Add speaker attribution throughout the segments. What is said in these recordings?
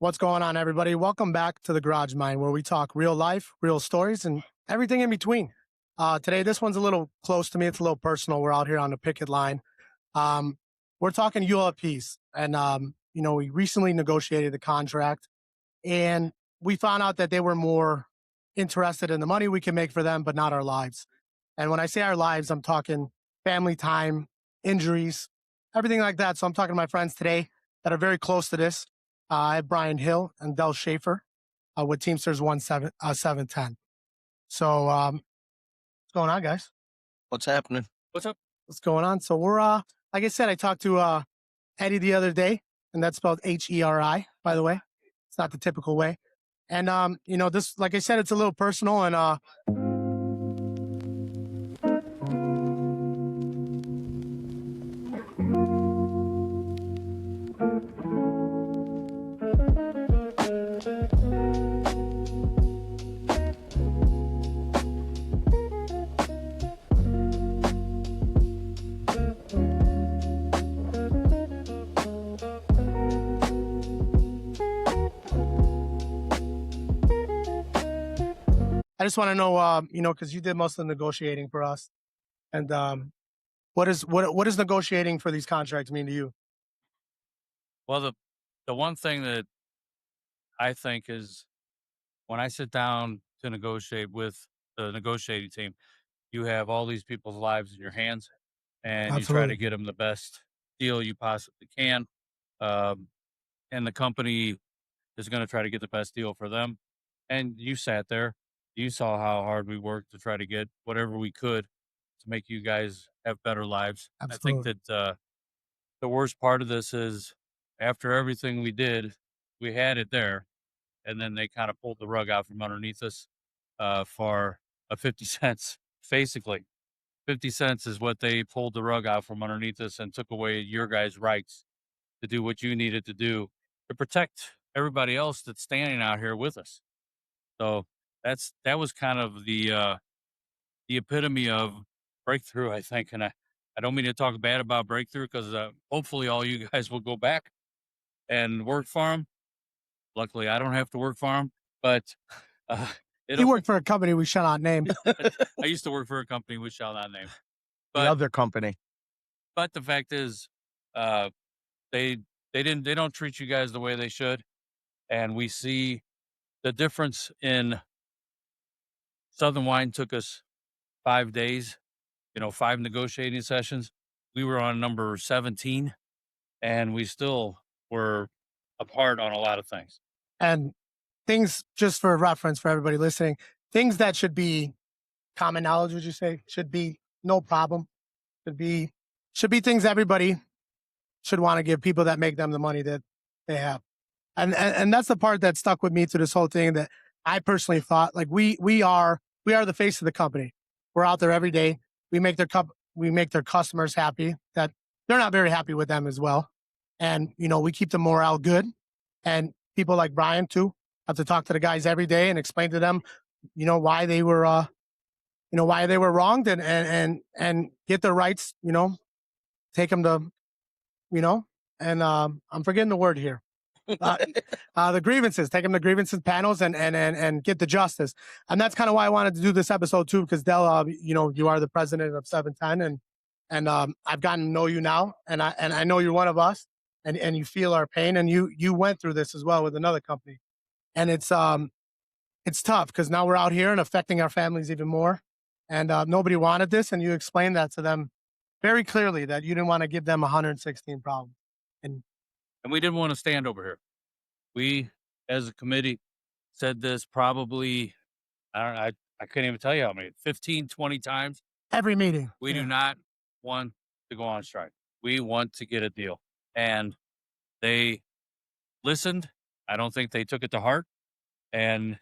Speaker 1: What's going on, everybody? Welcome back to the Garage Mind, where we talk real life, real stories, and everything in between. Today, this one's a little close to me. It's a little personal. We're out here on the picket line. Um, we're talking ULPs, and we recently negotiated the contract, and we found out that they were more interested in the money we can make for them, but not our lives. And when I say our lives, I'm talking family time, injuries, everything like that. So I'm talking to my friends today that are very close to this. I have Brian Hill and Del Schaefer with Teamsters 710. So what's going on, guys?
Speaker 2: What's happening?
Speaker 3: What's up?
Speaker 1: What's going on? So we're like I said, I talked to Eddie the other day, and that's spelled Heri, by the way. It's not the typical way. And this, like I said, it's a little personal, and I just want to know, because you did most of the negotiating for us, and what is negotiating for these contracts mean to you?
Speaker 3: Well, the one thing that I think is when I sit down to negotiate with the negotiating team, you have all these people's lives in your hands, and you try to
Speaker 1: Absolutely.
Speaker 3: get them the best deal you possibly can. Um, and the company is going to try to get the best deal for them. And you sat there, you saw how hard we worked to try to get whatever we could to make you guys have better lives. I think
Speaker 1: Absolutely.
Speaker 3: that the worst part of this is after everything we did, we had it there, and then they kind of pulled the rug out from underneath us for a 50 cents. Basically, 50 cents is what they pulled the rug out from underneath us and took away your guys' rights to do what you needed to do to protect everybody else that's standing out here with us. So that was kind of the epitome of breakthrough, I think. And I don't mean to talk bad about breakthrough because hopefully all you guys will go back and work for them. Luckily, I don't have to work for them, but uh,
Speaker 1: He
Speaker 3: it'll.
Speaker 1: worked for a company we shall not name.
Speaker 3: I used to work for a company we shall not name,
Speaker 2: The
Speaker 3: but
Speaker 2: other company.
Speaker 3: the fact is, uh, they they don't treat you guys the way they should, and we see the difference in Southern Wine took us 5 days, 5 negotiating sessions. We were on number 17, and we still were apart on a lot of things.
Speaker 1: And things, just for reference for everybody listening, things that should be common knowledge, would you say, should be no problem, should be things everybody should want to give people that make them the money that they have. And that's the part that stuck with me through this whole thing, that I personally thought, like, we are the face of the company. We're out there every day. We make their customers happy, that they're not very happy with them as well. And we keep the morale good. And people like Brian too have to talk to the guys every day and explain to them, why they were why they were wronged, and get their rights, take them to, and I'm forgetting the word here. Uh, the grievances, take them to grievances panels, and get the justice. And that's kind of why I wanted to do this episode too, because Del, you are the president of 710, and I've gotten to know you now, and I know you're one of us, and you feel our pain, and you went through this as well with another company, and it's tough because now we're out here and affecting our families even more, and nobody wanted this, and you explained that to them very clearly, that you didn't want to give them 116 problems. And
Speaker 3: And we didn't want to stand over here. We, as a committee, said this probably, I don't know, I couldn't even tell you how many, 15, 20 times.
Speaker 1: every meeting,
Speaker 3: We do not want to go on strike. We want to get a deal. And they listened. I don't think they took it to heart. And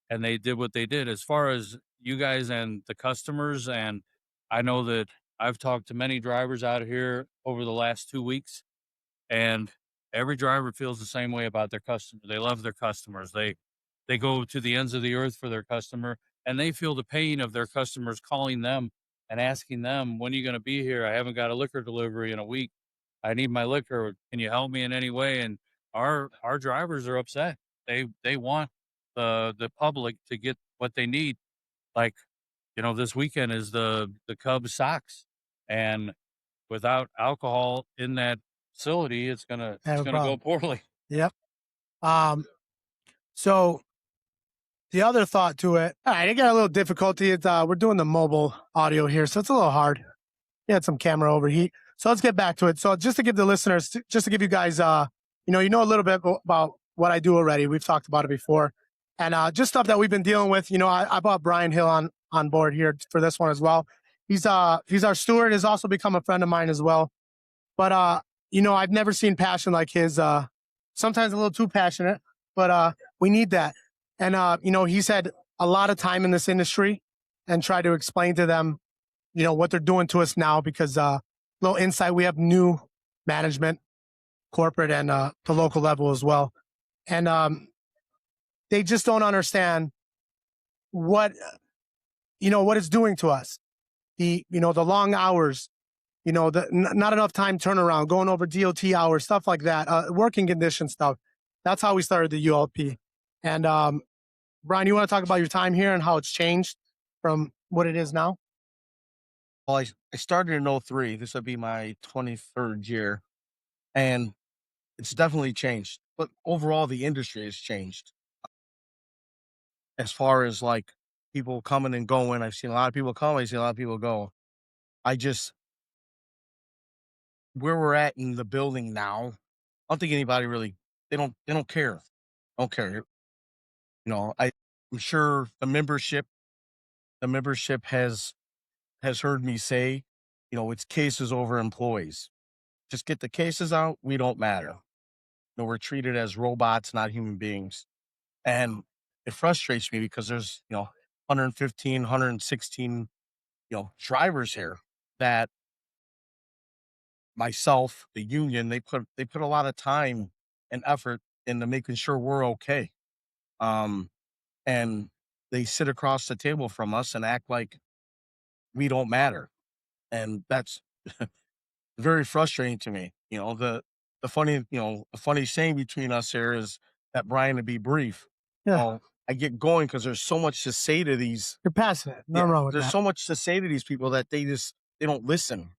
Speaker 3: they did what they did. As far as you guys and the customers, and I know that I've talked to many drivers out of here over the last 2 weeks, and every driver feels the same way about their customer. They love their customers. They go to the ends of the earth for their customer, and they feel the pain of their customers calling them and asking them, "When are you going to be here? I haven't got a liquor delivery in a week. I need my liquor. Can you help me in any way?" And our drivers are upset. They want the public to get what they need. Like, this weekend is the Cubs Sox, and without alcohol in that facility, it's gonna
Speaker 1: I
Speaker 3: it's
Speaker 1: have a
Speaker 3: gonna go
Speaker 1: problem.
Speaker 3: poorly.
Speaker 1: Yep. Um, so the other thought to it, all right, it got a little difficulty. It's we're doing the mobile audio here, so it's a little hard. We had some camera overheat. So let's get back to it. So just to give the listeners, just to give you guys, you know a little bit about what I do already. We've talked about it before, and just stuff that we've been dealing with. I brought Brian Hill on board here for this one as well. He's our steward. Has also become a friend of mine as well. But I've never seen passion like his. Sometimes a little too passionate, but we need that. And he's had a lot of time in this industry, and try to explain to them, what they're doing to us now. Because little insight, we have new management, corporate, and the local level as well, and they just don't understand what what it's doing to us. The long hours, not enough time turnaround, going over DOT hours, stuff like that, working condition stuff. That's how we started the ULP. And Brian, you want to talk about your time here and how it's changed from what it is now?
Speaker 2: Well, I started in '03. This will be my 23rd year, and it's definitely changed. But overall, the industry has changed as far as like people coming and going. I've seen a lot of people come, I've seen a lot of people go. I just, where we're at in the building now, I don't think anybody really, they don't care. Don't care. I'm sure the membership has heard me say, it's cases over employees. Just get the cases out. We don't matter. We're treated as robots, not human beings. And it frustrates me because there's, 115, 116, drivers here that myself, the union, they put a lot of time and effort into making sure we're okay. Um, and they sit across the table from us and act like we don't matter. And that's very frustrating to me. The funny saying between us here is that Brian to be brief.
Speaker 1: Yeah,
Speaker 2: I get going because there's so much to say to these.
Speaker 1: you're passionate. Nothing
Speaker 2: Yeah,
Speaker 1: wrong with
Speaker 2: there's
Speaker 1: that.
Speaker 2: so much to say to these people that they don't listen.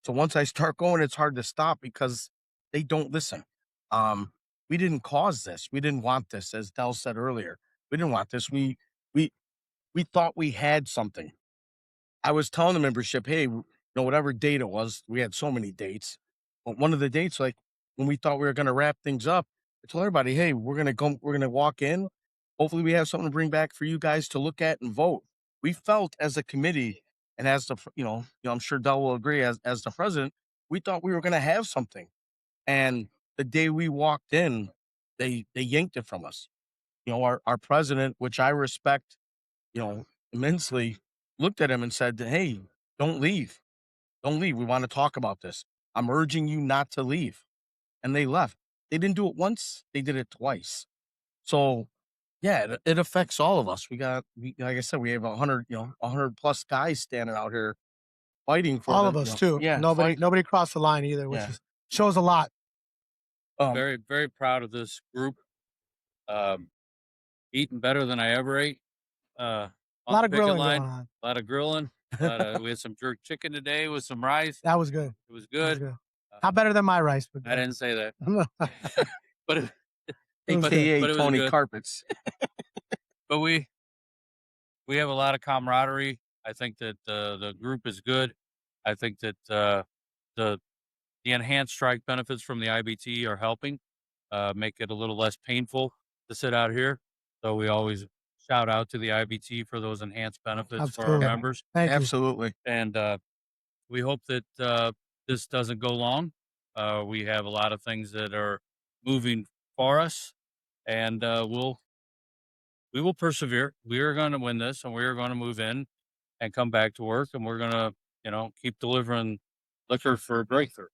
Speaker 2: So once I start going, it's hard to stop because they don't listen. Um, we didn't cause this. We didn't want this, as Dell said earlier. We didn't want this. We we thought we had something. I was telling the membership, hey, whatever date it was, we had so many dates. But one of the dates, like when we thought we were going to wrap things up, I told everybody, hey, we're going to walk in. Hopefully, we have something to bring back for you guys to look at and vote. We felt as a committee and as I'm sure Dell will agree, as the president, we thought we were going to have something. And the day we walked in, they yanked it from us. Our president, which I respect, immensely, looked at him and said, hey, don't leave. Don't leave. We want to talk about this. I'm urging you not to leave. And they left. They didn't do it once, they did it twice. So, yeah, it affects all of us. Like I said, we have 100 plus guys standing out here fighting for
Speaker 1: All
Speaker 2: the,
Speaker 1: of us too.
Speaker 2: yeah,
Speaker 1: Nobody crossed the line either, which
Speaker 2: yeah.
Speaker 1: shows a lot.
Speaker 2: Um,
Speaker 3: Very, very proud of this group. Um, Eating better than I ever ate.
Speaker 1: A
Speaker 3: On
Speaker 1: lot
Speaker 3: the
Speaker 1: of
Speaker 3: picket
Speaker 1: grilling
Speaker 3: line,
Speaker 1: going on.
Speaker 3: a lot of grilling. We had some jerk chicken today with some rice.
Speaker 1: That was good.
Speaker 3: It was
Speaker 1: That was
Speaker 3: good.
Speaker 1: good. Not better than my rice, but
Speaker 3: I didn't say that,
Speaker 1: good.
Speaker 3: but
Speaker 1: It was
Speaker 3: but
Speaker 1: good.
Speaker 2: AKA
Speaker 3: but it was
Speaker 2: Tony
Speaker 3: good.
Speaker 2: Carpets.
Speaker 3: But we have a lot of camaraderie. I think that the group is good. I think that the enhanced strike benefits from the IBT are helping make it a little less painful to sit out here. So we always shout out to the IBT for those enhanced benefits for our
Speaker 1: Absolutely.
Speaker 3: members,
Speaker 1: Thank you.
Speaker 2: Absolutely.
Speaker 3: and we hope that this doesn't go long. We have a lot of things that are moving for us, and we will persevere. We are going to win this, and we are going to move in and come back to work, and we're going to, keep delivering liquor for a breakthrough.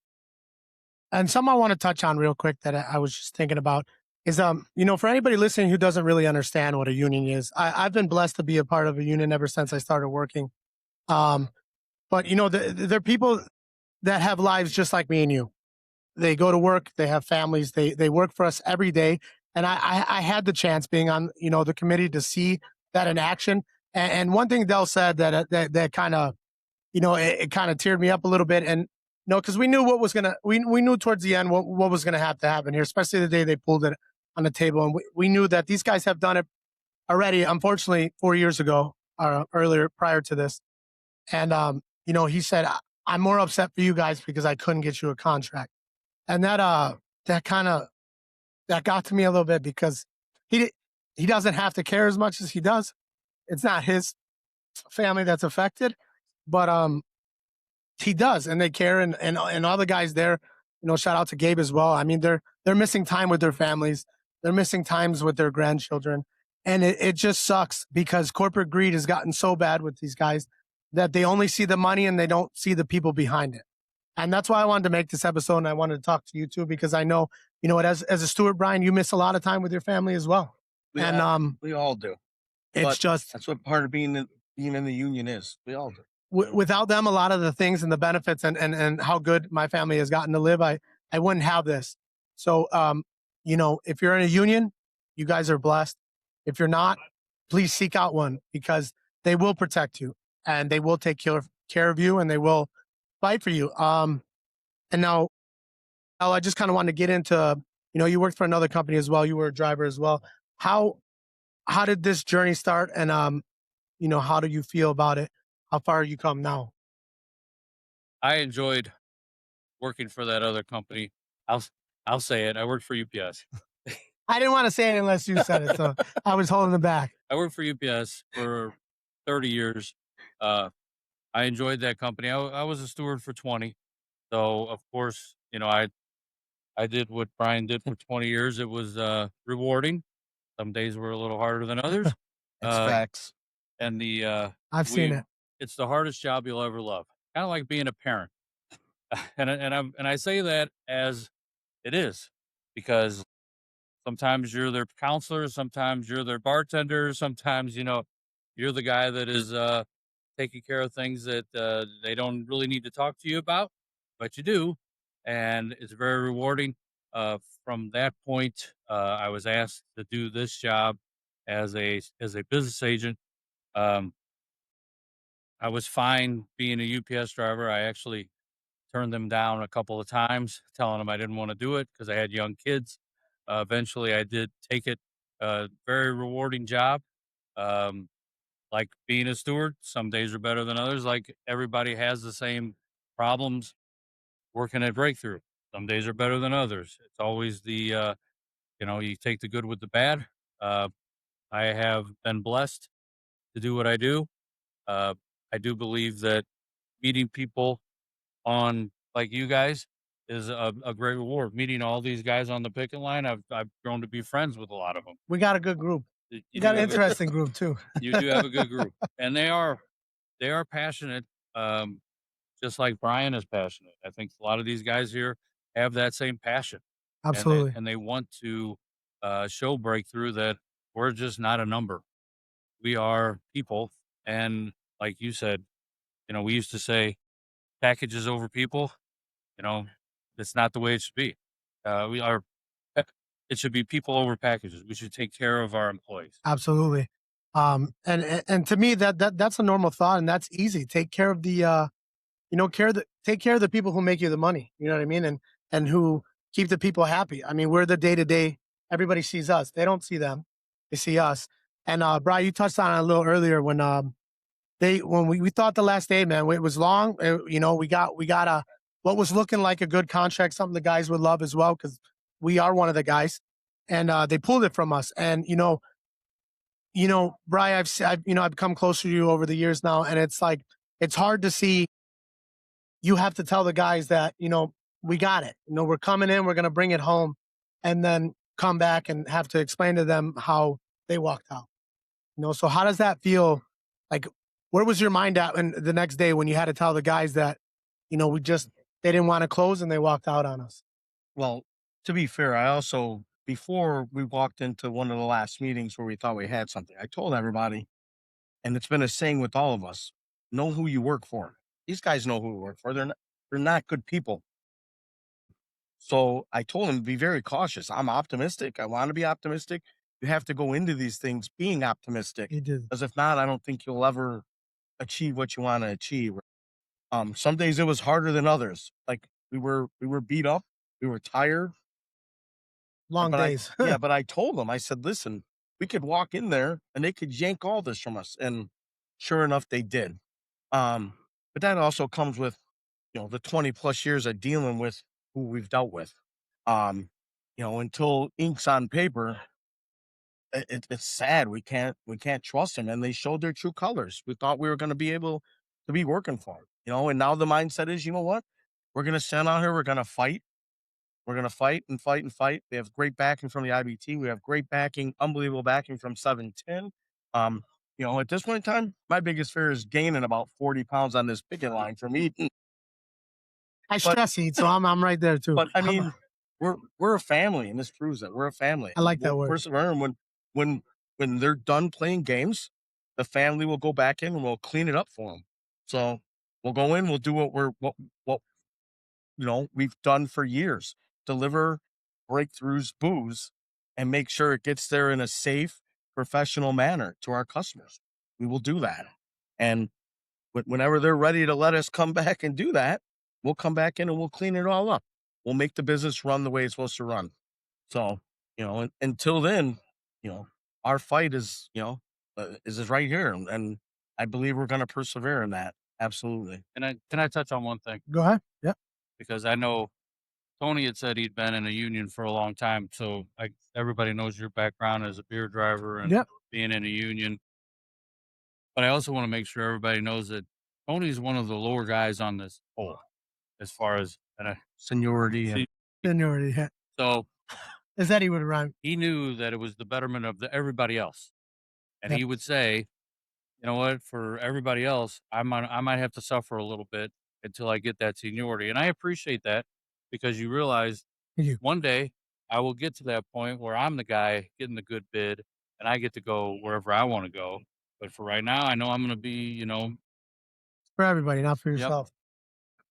Speaker 1: And something I want to touch on real quick that I was just thinking about is, for anybody listening who doesn't really understand what a union is, I've been blessed to be a part of a union ever since I started working. But there are people that have lives just like me and you. they go to work, they have families, they work for us every day. And I had the chance being on, the committee to see that in action. And one thing Dell said that kind of, it kind of teared me up a little bit. And because we knew what was gonna, we knew towards the end what was gonna have to happen here, especially the day they pulled it on the table. And we knew that these guys have done it already, unfortunately, 4 years ago, earlier, prior to this. And he said, I'm more upset for you guys because I couldn't get you a contract. And that kind of that got to me a little bit, because he he doesn't have to care as much as he does. It's not his family that's affected, but he does, and they care, and all the guys there, shout out to Gabe as well. I mean, they're missing time with their families, they're missing times with their grandchildren, and it just sucks because corporate greed has gotten so bad with these guys that they only see the money and they don't see the people behind it. And that's why I wanted to make this episode, and I wanted to talk to you too, because I know, as a steward, Brian, you miss a lot of time with your family as well.
Speaker 2: We all do.
Speaker 1: It's
Speaker 2: But
Speaker 1: just
Speaker 2: that's what part of being in the union is. We all do.
Speaker 1: without them, a lot of the things and the benefits and how good my family has gotten to live, I wouldn't have this. So, if you're in a union, you guys are blessed. If you're not, please seek out one, because they will protect you and they will take care of you, and they will fight for you. And now, Al, I just kind of wanted to get into, you worked for another company as well. You were a driver as well. How did this journey start? And, how do you feel about it? How far you come now?
Speaker 3: I enjoyed working for that other company. I'll I'll say it. I worked for UPS.
Speaker 1: I didn't want to say it unless you said it, so I was holding it back.
Speaker 3: I worked for UPS for 30 years. Uh, I enjoyed that company. I was a steward for 20. So of course, I did what Brian did for 20 years. It was rewarding. Some days were a little harder than others.
Speaker 2: It's
Speaker 3: Uh,
Speaker 2: facts.
Speaker 3: and
Speaker 1: I've seen it.
Speaker 3: it's the hardest job you'll ever love. Kind of like being a parent. And I say that as it is, because sometimes you're their counselor, sometimes you're their bartender, sometimes you're the guy that is taking care of things that they don't really need to talk to you about, but you do, and it's very rewarding. From that point, I was asked to do this job as a business agent. Um, I was fine being a UPS driver. I actually turned them down a couple of times, telling them I didn't want to do it because I had young kids. Eventually, I did take it. Very rewarding job. Um, like being a steward, some days are better than others. Like everybody has the same problems working at Breakthrough. Some days are better than others. It's always you take the good with the bad. Uh, I have been blessed to do what I do. Uh, I do believe that meeting people on like you guys is a great reward. Meeting all these guys on the picket line, I've grown to be friends with a lot of them.
Speaker 1: We got a good group.
Speaker 3: You
Speaker 1: We
Speaker 3: do
Speaker 1: got an
Speaker 3: have
Speaker 1: interesting group too.
Speaker 3: you do have a good group, and they are passionate, just like Brian is passionate. I think a lot of these guys here have that same passion, and they
Speaker 1: Absolutely.
Speaker 3: and they want to show Breakthrough that we're just not a number. We are people, and like you said, we used to say packages over people. You know, that's not the way it should be. We are. It should be people over packages. We should take care of our employees.
Speaker 1: Absolutely. And to me, that's a normal thought, and that's easy. Take care of the take care of the people who make you the money. You know what I mean? And who keep the people happy. I mean, we're the day to day. Everybody sees us. They don't see them. They see us. And Brian, you touched on it a little earlier when we thought the last day, man, it was long. We got a what was looking like a good contract, something the guys would love as well, because we are one of the guys, and they pulled it from us. And Brian, I've come closer to you over the years now, and it's like it's hard to see. You have to tell the guys that we got it. We're coming in, we're gonna bring it home, and then come back and have to explain to them how they walked out. So how does that feel? Like, where was your mind at the next day when you had to tell the guys that they didn't want to close and they walked out on us?
Speaker 2: Well, to be fair, I also before we walked into one of the last meetings where we thought we had something, I told everybody, and it's been a saying with all of us: know who you work for. These guys know who we work for. They're not good people. So I told him, be very cautious. I'm optimistic. I want to be optimistic. You have to go into these things being optimistic,
Speaker 1: He did.
Speaker 2: because if not, I don't think you'll ever achieve what you want to achieve. Some days it was harder than others. Like we were beat up, we were tired,
Speaker 1: Long
Speaker 2: but
Speaker 1: days.
Speaker 2: but I told them, I said, listen, we could walk in there and they could yank all this from us, and sure enough, they did. Um, but that also comes with the 20 plus years of dealing with who we've dealt with. Until ink's on paper, it's sad. We can't trust them, and they showed their true colors. We thought we were going to be able to be working for them, and now the mindset is, you know what? We're going to stand out here. We're going to fight. We're going to fight and fight and fight. We have great backing from the IBT. We have great backing, unbelievable backing from 710. Um, at this point in time, my biggest fear is gaining about 40 pounds on this picket line from eating.
Speaker 1: I
Speaker 2: But
Speaker 1: stress eat, so I'm right there too.
Speaker 2: But I mean, we're a family, and this proves it. We're a family.
Speaker 1: I like that
Speaker 2: We'll
Speaker 1: word.
Speaker 2: persevere, and when they're done playing games, the family will go back in and we'll clean it up for them. So we'll go in, we'll do what we've done for years: deliver breakthroughs, booze, and make sure it gets there in a safe, professional manner to our customers. We will do that, and whenever they're ready to let us come back and do that, we'll come back in and we'll clean it all up. We'll make the business run the way it's supposed to run. So, until then, you know, our fight is right here. And I believe we're going to persevere in that. Absolutely.
Speaker 3: And can I touch on one thing?
Speaker 1: Go ahead. Yeah.
Speaker 3: Because I know Tony had said he'd been in a union for a long time, so everybody knows your background as a beer driver and
Speaker 1: Yep.
Speaker 3: being in a union. But I also want to make sure everybody knows that Tony's one of the lower guys on this pole, as far as
Speaker 2: Seniority.
Speaker 3: See,
Speaker 1: Seniority. Yeah.
Speaker 3: so
Speaker 1: As Eddie would rhyme.
Speaker 3: he knew that it was the betterment of everybody else, and
Speaker 1: Yep.
Speaker 3: he would say, "You know what? For everybody else, I might have to suffer a little bit until I get that seniority." And I appreciate that, because you realize
Speaker 1: You.
Speaker 3: one day I will get to that point where I'm the guy getting the good bid and I get to go wherever I want to go. But for right now, I know I'm going to be,
Speaker 1: For everybody, not for
Speaker 3: Yep.
Speaker 1: yourself.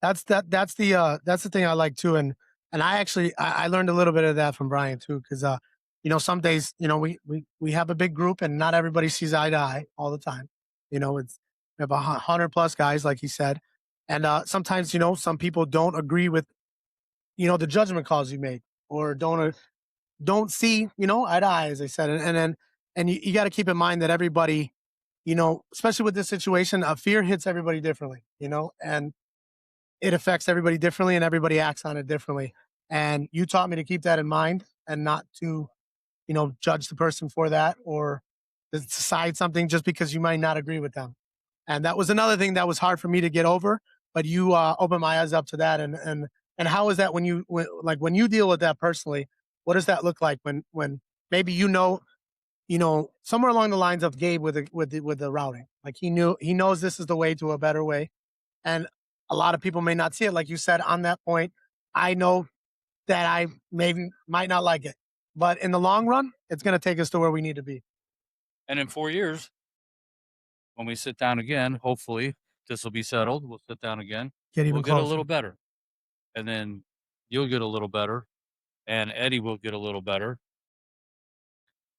Speaker 1: That's the thing I like too. And I actually I learned a little bit of that from Brian too, because some days, we have a big group and not everybody sees eye to eye all the time. It's we have 100 plus guys, like he said. And sometimes, some people don't agree with, the judgment calls you make, or don't see, eye to eye, as I said. And you got to keep in mind that everybody, especially with this situation, fear hits everybody differently, and it affects everybody differently and everybody acts on it differently. And you taught me to keep that in mind and not to, judge the person for that, or decide something just because you might not agree with them. And that was another thing that was hard for me to get over, but you opened my eyes up to that. And how is that when you deal with that personally? What does that look like when maybe somewhere along the lines of Gabe with the routing, like he knows this is the way to a better way, and a lot of people may not see it. Like you said, on that point, I know that I maybe might not like it, but in the long run, it's going to take us to where we need to be.
Speaker 3: and in 4 years, when we sit down again, hopefully this will be settled. We'll sit down again.
Speaker 1: Get even
Speaker 3: We'll get a
Speaker 1: closer.
Speaker 3: little better. And then you'll get a little better. And Eddie will get a little better.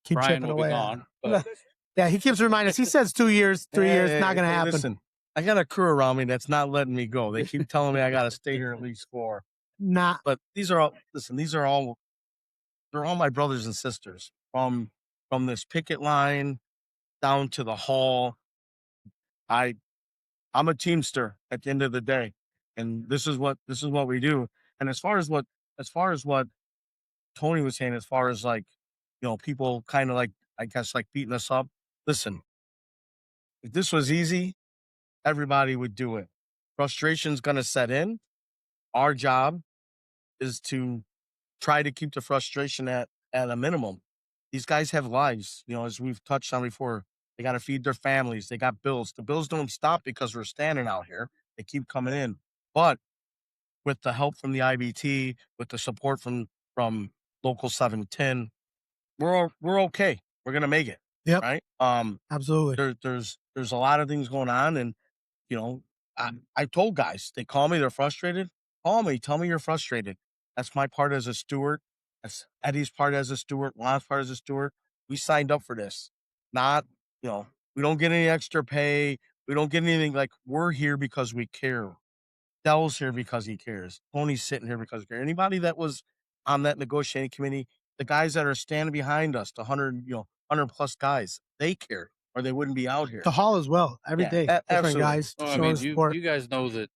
Speaker 1: Keep
Speaker 3: Brian
Speaker 1: chipping
Speaker 3: will be
Speaker 1: away.
Speaker 3: gone. But
Speaker 1: Yeah, he keeps reminding us. He says 2 years, 3 years, not going to happen.
Speaker 2: Listen, I got a crew around me that's not letting me go. They keep telling me I got to stay here at least 4.
Speaker 1: Nah,
Speaker 2: But they're all my brothers and sisters, from this picket line down to the hall. I'm a teamster at the end of the day, and this is what we do. And as far as what Tony was saying, as far as like, people kind of like, I guess, like beating us up. Listen, if this was easy, everybody would do it. Frustration's gonna set in. Our job is to try to keep the frustration at a minimum. These guys have lives, as we've touched on before. They got to feed their families. They got bills. The bills don't stop because we're standing out here. They keep coming in. But with the help from the IBT, with the support from local 710, we're okay. We're gonna make it.
Speaker 1: Yep.
Speaker 2: Right.
Speaker 1: Absolutely.
Speaker 2: There's a lot of things going on, and I told guys, they call me, they're frustrated. Call me, tell me you're frustrated. That's my part as a steward. That's Eddie's part as a steward. Lon's part as a steward. We signed up for this. Not, we don't get any extra pay. We don't get anything. Like, we're here because we care. Dell's here because he cares. Tony's sitting here because he cares. Anybody that was on that negotiating committee, the guys that are standing behind us, the 100 plus guys, they care, or they wouldn't be out here.
Speaker 1: The hall as well. Every day, different
Speaker 2: absolutely.
Speaker 1: guys
Speaker 3: Well, I
Speaker 1: showing
Speaker 3: mean,
Speaker 1: support.
Speaker 3: you guys know that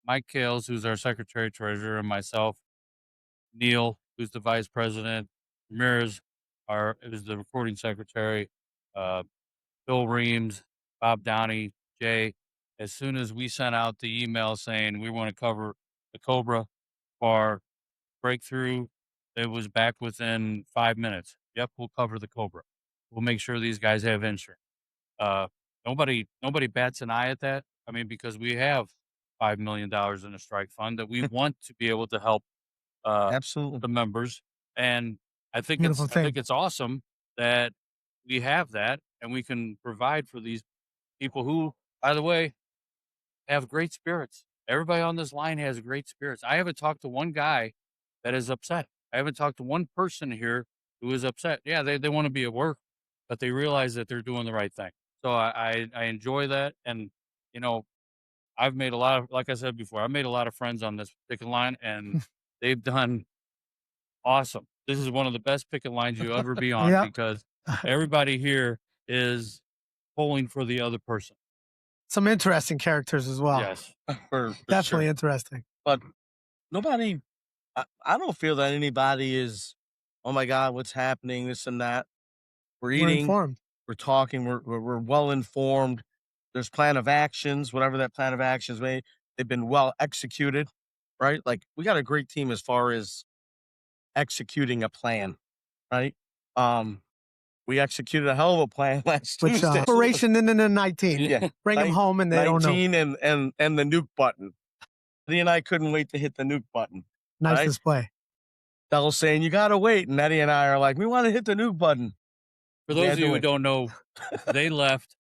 Speaker 3: Mike Kales, who's our secretary treasurer, and myself, Neil, who's the vice president, Ramirez, is the recording secretary, Bill Reams, Bob Downey, Jay. As soon as we sent out the email saying we want to cover the Cobra for breakthrough, it was back within 5 minutes. Yep, we'll cover the Cobra. We'll make sure these guys have insurance. Nobody bats an eye at that. I mean, because we have $5 million in a strike fund that we want to be able to help
Speaker 2: Absolutely.
Speaker 3: the members. And I think
Speaker 1: Beautiful thing.
Speaker 3: it's awesome that we have that and we can provide for these people who, by the way, have great spirits. Everybody on this line has great spirits. I haven't talked to one guy that is upset. I haven't talked to one person here who is upset. Yeah, they want to be at work, but they realize that they're doing the right thing. So I enjoy that. And, I've made a lot of, like I said before, I've made a lot of friends on this picket line, and they've done awesome. This is one of the best picket lines you'll ever be on
Speaker 1: Yeah.
Speaker 3: because everybody here is pulling for the other person.
Speaker 1: Some interesting characters as well.
Speaker 3: Yes.
Speaker 2: For
Speaker 1: Definitely
Speaker 2: sure.
Speaker 1: interesting.
Speaker 2: But nobody, I don't feel that anybody is, oh my God, what's happening, this and that. We're
Speaker 1: We're
Speaker 2: eating,
Speaker 1: informed.
Speaker 2: we're talking, we're well informed. There's plan of actions, whatever that plan of actions may, they've been well executed, right? Like, we got a great team as far as executing a plan, right? We executed a hell of a plan last
Speaker 1: Which
Speaker 2: Tuesday.
Speaker 1: operation in the 19.
Speaker 2: Yeah.
Speaker 1: Bring them home and they don't know.
Speaker 2: 19 and the nuke button. Eddie and I couldn't wait to hit the nuke button.
Speaker 1: Nice
Speaker 2: right?
Speaker 1: display.
Speaker 2: Dell's saying, you got to wait. And Eddie and I are like, we want to hit the nuke button.
Speaker 3: For those of you who don't know, they left,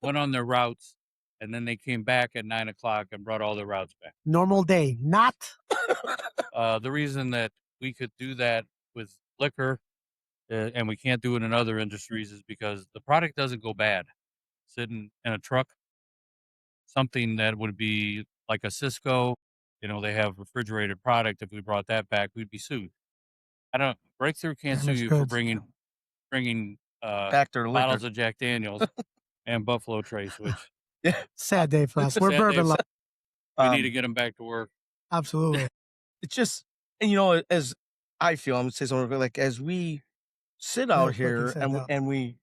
Speaker 3: went on their routes, and then they came back at 9 o'clock and brought all their routes back.
Speaker 1: Normal day, not.
Speaker 3: The reason that we could do that with liquor and we can't do it in other industries is because the product doesn't go bad. Sitting in a truck, something that would be like a Cisco, they have refrigerated product. If we brought that back, we'd be sued. Breakthrough can't sue
Speaker 1: Damaged
Speaker 3: you for
Speaker 1: goods.
Speaker 3: bringing
Speaker 2: back their
Speaker 3: bottles
Speaker 2: liquor.
Speaker 3: of Jack Daniels and Buffalo Trace, which
Speaker 1: Sad day for us. We're
Speaker 3: Sad
Speaker 1: bourbon
Speaker 3: day.
Speaker 1: lovers.
Speaker 3: we need to get them back to work.
Speaker 1: Absolutely.
Speaker 2: It's just, and as I feel, I'm gonna say something real quick, like, as we sit out
Speaker 1: Real quick, you
Speaker 2: here
Speaker 1: said
Speaker 2: and
Speaker 1: that.
Speaker 2: and we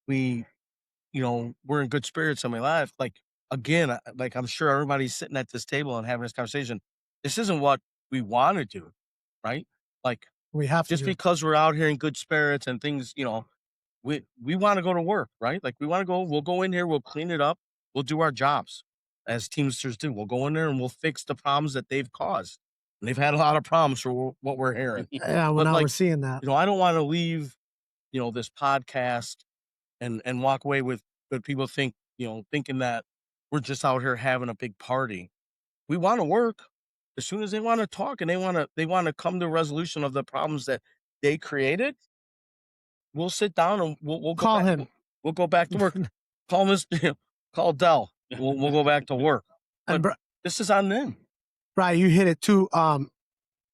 Speaker 2: we're in good spirits in my life. Like, again, like, I'm sure everybody's sitting at this table and having this conversation. This isn't what we want to do, right? Like,
Speaker 1: We have to
Speaker 2: just
Speaker 1: do it.
Speaker 2: because we're out here in good spirits and things, we want to go to work, right? Like, we want to go, we'll go in here, we'll clean it up, we'll do our jobs as Teamsters do. We'll go in there and we'll fix the problems that they've caused. And they've had a lot of problems for what we're hearing.
Speaker 1: Yeah, well,
Speaker 2: But,
Speaker 1: now
Speaker 2: like,
Speaker 1: we're seeing that.
Speaker 2: I don't want to leave, this podcast and walk away with people thinking that we're just out here having a big party. We want to work. As soon as they want to talk and they want to come to a resolution of the problems that they created, we'll sit down and we'll
Speaker 1: Call
Speaker 2: go back,
Speaker 1: him.
Speaker 2: We'll go back to work. Call Mr. Call Dell. We'll go back to work.
Speaker 1: And
Speaker 2: But this is on them.
Speaker 1: Brian, you hit it too.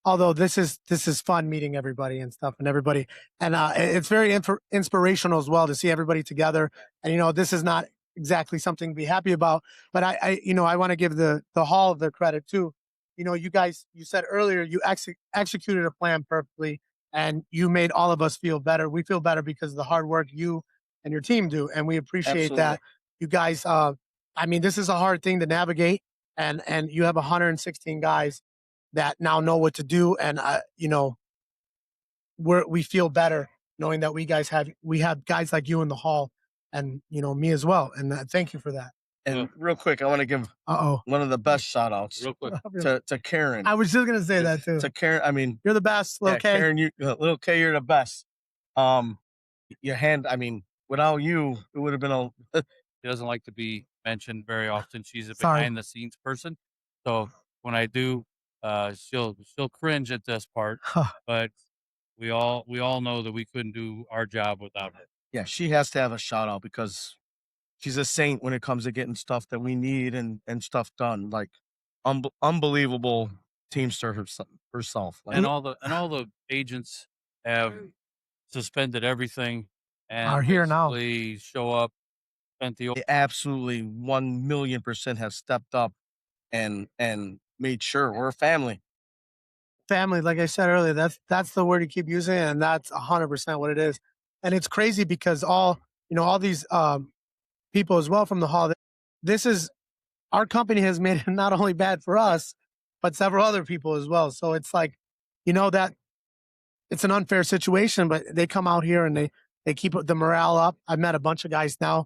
Speaker 1: Although this is fun meeting everybody and stuff and everybody, and it's very inspirational as well to see everybody together. And this is not exactly something to be happy about, but I want to give the hall the credit too. You guys, you said earlier you executed a plan perfectly, and you made all of us feel better. We feel better because of the hard work you and your team do, and we appreciate that. You guys, this is a hard thing to navigate, and you have 116 guys that now know what to do, and we feel better knowing that we have guys like you in the hall, and me as well, and thank you for that.
Speaker 2: And real quick, I want to give one of the best shout outs
Speaker 3: Real quick.
Speaker 2: to Karen.
Speaker 1: I was just gonna say that too.
Speaker 2: To Karen,
Speaker 1: You're the best, Lil K.
Speaker 2: Karen, Lil K, you're the best. Without you, it would have been
Speaker 3: She doesn't like to be mentioned very often. She's a
Speaker 1: Sorry.
Speaker 3: behind the scenes person. So when I do She'll cringe at this part, but we all know that we couldn't do our job without her.
Speaker 2: Yeah, she has to have a shout out because she's a saint when it comes to getting stuff that we need and stuff done. Like unbelievable teamster herself. Like
Speaker 3: And all the agents have suspended everything
Speaker 1: Are
Speaker 3: and
Speaker 1: here now.
Speaker 3: basically show up, spent the
Speaker 2: they absolutely 1,000,000% have stepped up and made sure we're a family.
Speaker 1: Family, like I said earlier, that's the word you keep using, and that's 100% what it is. And it's crazy because all these people as well from the hall. This is our company has made it not only bad for us, but several other people as well. So it's like, that it's an unfair situation, but they come out here and they keep the morale up. I've met a bunch of guys now,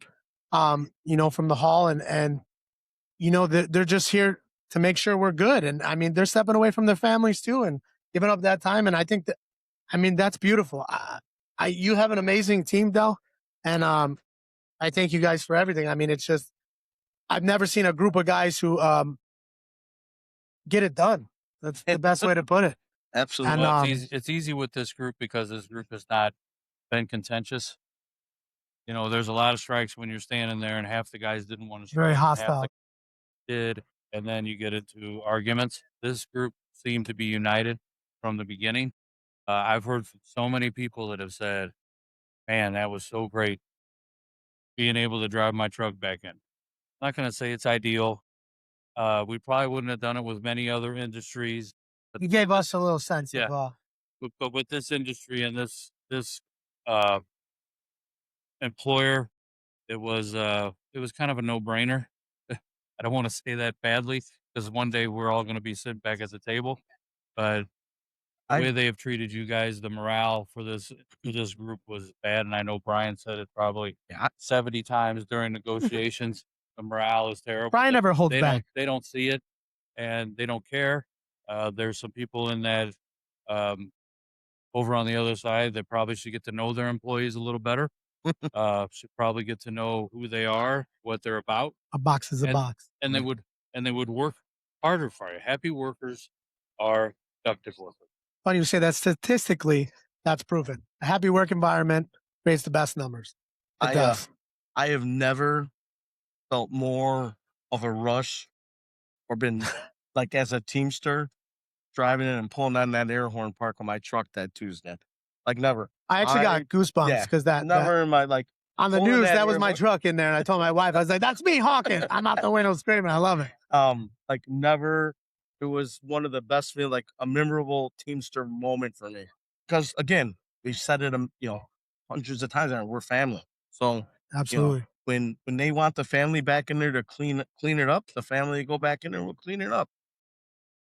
Speaker 1: from the hall, and they're just here to make sure we're good. And I mean, they're stepping away from their families too and giving up that time. And I think that, I mean, that's beautiful. You have an amazing team, Dell, and I thank you guys for everything. I mean, it's just I've never seen a group of guys who get it done. That's the best way to put it.
Speaker 2: Absolutely.
Speaker 1: And
Speaker 3: Well, it's easy with this group because this group has not been contentious. There's a lot of strikes when you're standing there, and half the guys didn't want to strike,
Speaker 1: very
Speaker 3: and half
Speaker 1: hostile.
Speaker 3: the did, and then you get into arguments. This group seemed to be united from the beginning. I've heard from so many people that have said, "Man, that was so great being able to drive my truck back in." I'm not going to say it's ideal. We probably wouldn't have done it with many other industries, but
Speaker 1: You gave us a little sense
Speaker 3: yeah,
Speaker 1: of
Speaker 3: but with this industry and this uh, employer, it was kind of a no brainer. I don't want to say that badly because one day we're all going to be sitting back at the table, but the
Speaker 2: I
Speaker 3: way they have treated you guys, the morale for this group was bad, and I know Brian said it probably
Speaker 2: yeah,
Speaker 3: 70 times during negotiations. The morale is terrible.
Speaker 1: Brian
Speaker 3: They,
Speaker 1: never holds
Speaker 3: they don't
Speaker 1: back.
Speaker 3: they don't see it, and they don't care. There's some people in that um, over on the other side that probably should get to know their employees a little better. Should probably get to know who they are, what they're about,
Speaker 1: A box is a
Speaker 3: and
Speaker 1: box.
Speaker 3: and they would and they would work harder for you. Happy workers are productive workers.
Speaker 1: Funny you say that. Statistically, that's proven. A happy work environment creates the best numbers. It
Speaker 2: I
Speaker 1: does.
Speaker 2: I have never felt more of a rush or been like as a teamster driving in and pulling on that air horn park on my truck that Tuesday. Like never.
Speaker 1: I actually got
Speaker 2: I
Speaker 1: goosebumps
Speaker 2: yeah,
Speaker 1: because that
Speaker 2: never in my like
Speaker 1: on the
Speaker 2: pulling
Speaker 1: news
Speaker 2: that
Speaker 1: that was
Speaker 2: air
Speaker 1: my
Speaker 2: horn.
Speaker 1: truck in there, and I told my wife, I was like, "That's me honking. I'm out the window screaming. I love it."
Speaker 2: Like never. It was one of the best feel like a memorable teamster moment for me. Because again, we've said it hundreds of times now, we're family. So,
Speaker 1: Absolutely.
Speaker 2: when they want the family back in there to clean it up, the family go back in there, we'll clean it up.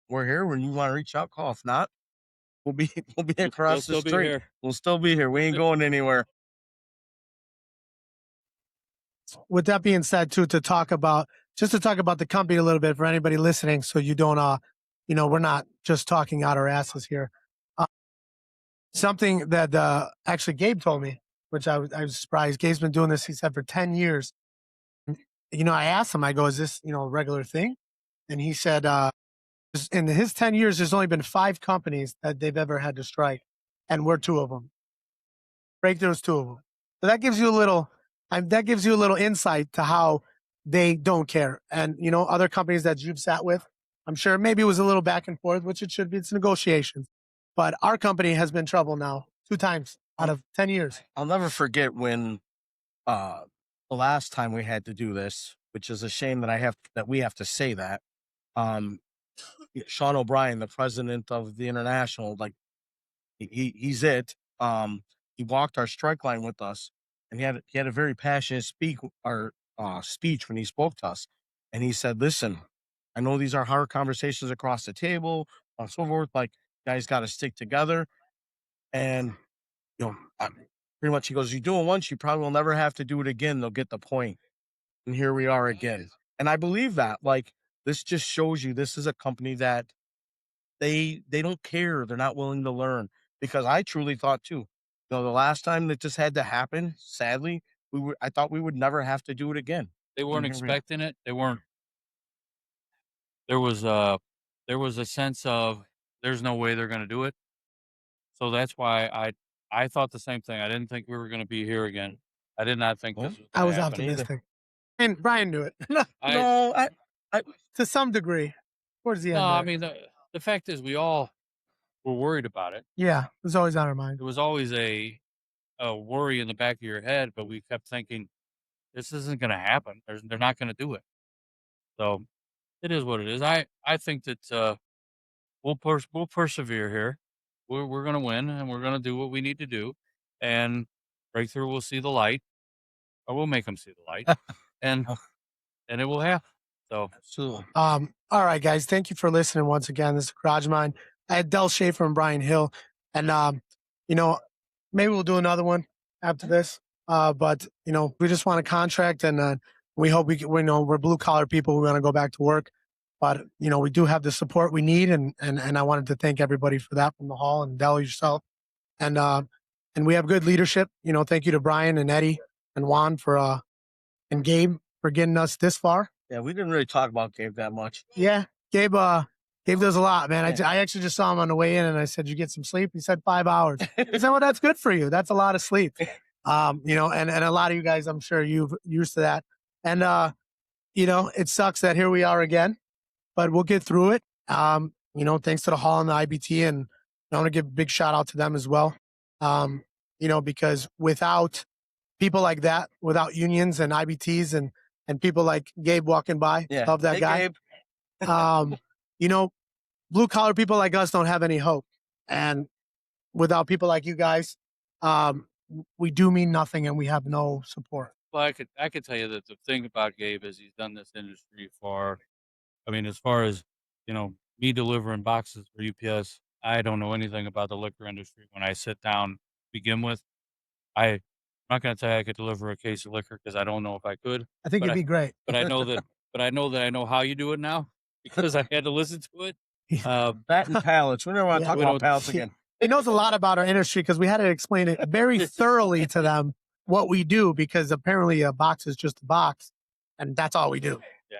Speaker 2: We're here when you want to reach out, call. If not, we'll be we'll be
Speaker 3: They'll
Speaker 2: across the
Speaker 3: still be
Speaker 2: street.
Speaker 3: here.
Speaker 2: We'll still be here. We ain't going anywhere.
Speaker 1: With that being said, too, to talk about the company a little bit for anybody listening, so you don't, we're not just talking out our asses here. Uh, Something that actually Gabe told me, which I was surprised. Gabe's been doing this, he said, for 10 years. I asked him, I go, is this, a regular thing? And he said, in his 10 years, there's only been 5 companies that they've ever had to strike, and we're 2 of them. Breakthrough's 2 of them. So that gives you a little insight to how they don't care. And, other companies that you've sat with, I'm sure maybe it was a little back and forth, which it should be. It's negotiations. But our company has been in trouble now 2 times out of 10 years.
Speaker 2: I'll never forget when the last time we had to do this, which is a shame that we have to say that. Um Sean O'Brien, the president of the international, like he's it. He walked our strike line with us, and he had a very passionate speech when he spoke to us, and he said, "Listen, I know these are hard conversations across the table, and so forth. Like, guys got to stick together." And pretty much, he goes, "You do it once, you probably will never have to do it again. They'll get the point." And here we are again, and I believe that. Like, this just shows you this is a company that they don't care. They're not willing to learn because I truly thought too. The last time that this had to happen, sadly, I thought we would never have to do it again.
Speaker 3: They weren't
Speaker 2: And here we are.
Speaker 3: expecting it. They weren't. There was there was a sense of there's no way they're going to do it. So that's why I thought the same thing. I didn't think we were going to be here again. I did not think this was
Speaker 1: I
Speaker 3: going to
Speaker 1: was
Speaker 3: happen.
Speaker 1: optimistic. And Brian knew it
Speaker 2: No, I
Speaker 1: to some degree. Towards the
Speaker 3: No,
Speaker 1: end.
Speaker 3: I
Speaker 1: there.
Speaker 3: mean the fact is we all were worried about it.
Speaker 1: Yeah, it was always on our mind.
Speaker 3: It was always a worry in the back of your head, but we kept thinking this isn't going to happen. They're not going to do it. So it is what it is. I think that we'll persevere here. We're going to win, and we're going to do what we need to do, and breakthrough will see the light, or we'll make them see the light, and it will happen. So
Speaker 2: absolutely.
Speaker 1: All right, guys. Thank you for listening once again. This is Garage Mind. I had Del Schaefer and Brian Hill, and you know, maybe we'll do another one after this. But you know, we just want a contract, and we hope we know we're blue collar people. We want to go back to work, but you know, we do have the support we need, and I wanted to thank everybody for that from the hall and Del yourself, and we have good leadership. You know, thank you to Brian and Eddie and Juan for and Gabe for getting us this far.
Speaker 2: Yeah, we didn't really talk about Gabe that much.
Speaker 1: Yeah, Gabe does a lot, man.
Speaker 2: Yeah.
Speaker 1: I actually just saw him on the way in, and I said, "You get some sleep?" He said 5 hours. I said, "Well, that's good for you. That's a lot of sleep." You know, and a lot of you guys, I'm sure you've used to that. And you know, it sucks that here we are again, but we'll get through it. You know, thanks to the hall and the IBT, and I want to give a big shout out to them as well. You know, because without people like that, without unions and IBTs and people like Gabe walking by,
Speaker 2: Yeah,
Speaker 1: love that
Speaker 2: hey,
Speaker 1: guy.
Speaker 2: Gabe.
Speaker 1: You know, blue collar people like us don't have any hope. And without people like you guys, we do mean nothing and we have no support.
Speaker 3: well, I could tell you that the thing about Gabe is he's done this industry for. I mean, as far as me delivering boxes for UPS, I don't know anything about the liquor industry. When I sit down to begin with, I'm not going to tell you I could deliver a case of liquor because I don't know if I could.
Speaker 1: I think
Speaker 3: But
Speaker 1: it'd be great.
Speaker 3: But I know that. But I know that I know how you do it now because I had to listen to it.
Speaker 2: That and pallets. We never want to
Speaker 1: Yeah.
Speaker 2: talk
Speaker 3: We
Speaker 2: about
Speaker 3: don't-
Speaker 2: pallets again.
Speaker 1: He knows a lot about our industry because we had to explain it very thoroughly to them what we do, because apparently a box is just a box and that's all we do.
Speaker 3: Yeah.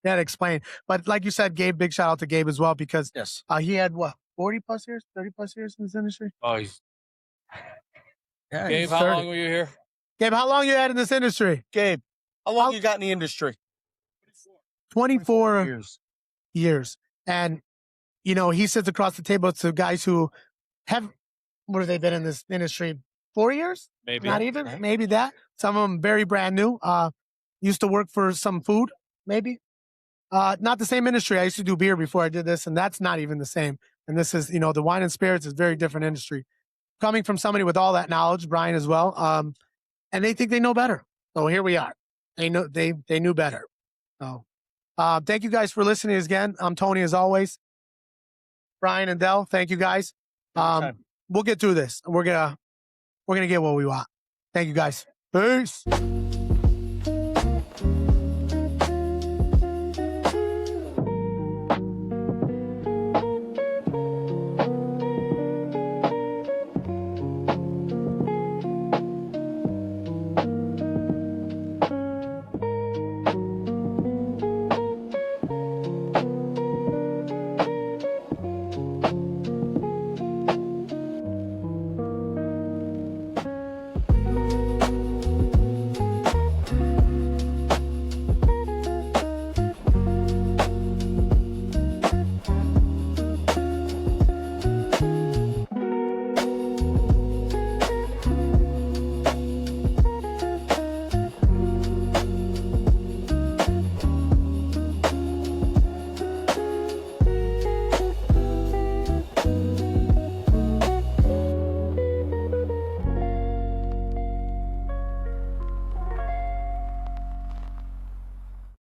Speaker 1: They had to explain. But like you said, Gabe, big shout out to Gabe as well, because
Speaker 2: Yes.
Speaker 1: he had what, 40 plus years, 30 plus years in this industry?
Speaker 3: Oh, he's
Speaker 2: Yeah,
Speaker 3: Gabe.
Speaker 2: he's
Speaker 3: How
Speaker 1: 30.
Speaker 3: long were you here?
Speaker 1: Gabe, how long you had in this industry?
Speaker 2: Gabe, how long you got in the industry?
Speaker 1: 24
Speaker 2: years.
Speaker 1: years. And, you know, he sits across the table to guys who have, what have they been in this industry? 4 years?
Speaker 3: Maybe.
Speaker 1: Not even, maybe that. Some of them very brand new. Used to work for some food, maybe. Not the same industry. I used to do beer before I did this, and that's not even the same. And this is, you know, the wine and spirits is a very different industry. Coming from somebody with all that knowledge, Brian as well, and they think they know better. So here we are. They know they knew better. So thank you guys for listening again. I'm Tony as always. Brian and Del, thank you guys.
Speaker 2: Anytime.
Speaker 1: We'll get through this. We're gonna get what we want. Thank you guys. Peace.